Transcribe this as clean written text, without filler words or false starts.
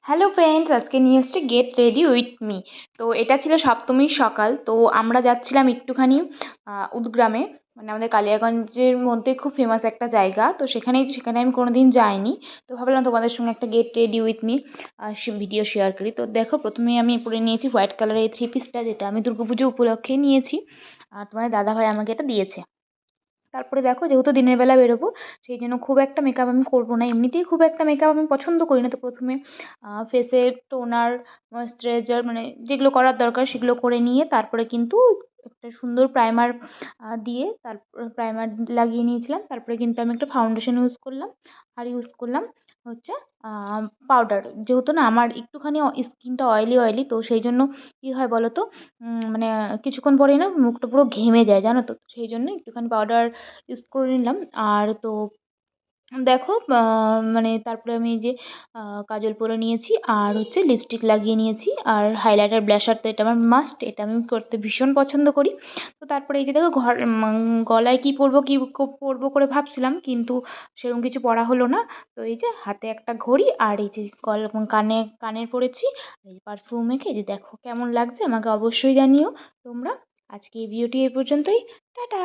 Hello friends, আজকে নিয়ে এসেছি গেট রেডি উইথ মি। তো এটা ছিল সপ্তমীর সকাল। তো আমরা যাচ্ছিলাম একটুখানি উদগ্রামে, মানে আমাদের কালিয়াগঞ্জের মধ্যে খুব ফেমাস একটা জায়গা। তো সেখানে আমি কোনো দিন যাইনি। তো ভাবলাম তোমাদের সঙ্গে একটা get ready with me video share করি। তো দেখো, প্রথমেই আমি পরে নিয়েছি হোয়াইট কালারের এই থ্রি পিসটা, যেটা আমি দুর্গাপুজো উপলক্ষে নিয়েছি। আর তোমার দাদাভাই আমাকে এটা দিয়েছে। তারপরে দেখো, যেহেতু দিনের বেলা বেরোবো, সেই জন্য খুব একটা মেকআপ আমি করবো না। এমনিতেই খুব একটা মেকআপ আমি পছন্দ করি না। তো প্রথমে ফেসে টোনার, ময়েশ্চারাইজার, মানে যেগুলো করার দরকার সেগুলো করে নিয়ে তারপরে কিন্তু একটা সুন্দর প্রাইমার দিয়ে তারপর প্রাইমার লাগিয়ে নিয়েছিলাম। তারপরে কিন্তু আমি একটা ফাউন্ডেশন ইউজ করলাম, আর ইউজ করলাম হচ্ছে পাউডার। যেহেতু না আমার একটুখানি স্কিনটা অয়েলি অয়েলি, তো সেই জন্য কী হয় বলো তো, মানে কিছুক্ষণ পরেই না মুখটা পুরো ঘেমে যায়, জানো তো। সেই জন্য একটুখানি পাউডার ইউজ করে নিলাম। আর তো দেখো, মানে তারপরে আমি এই যে কাজল পরে নিয়েছি, আর হচ্ছে লিপস্টিক লাগিয়ে নিয়েছি, আর হাইলাইটার, ব্লাশার। তো এটা আমার মাস্ট, এটা আমি করতে ভীষণ পছন্দ করি। তো তারপরে এই যে দেখো, গলায় কী পরবো পরবো করে ভাবছিলাম, কিন্তু সেরকম কিছু পরা হলো না। তো এই যে হাতে একটা ঘড়ি, আর এই যে কানের পরেছি, এই পারফিউম মেখে। এই যে দেখো কেমন লাগছে, আমাকে অবশ্যই জানিও তোমরা। আজকে এই ভিডিওটি এই পর্যন্তই। টাটা।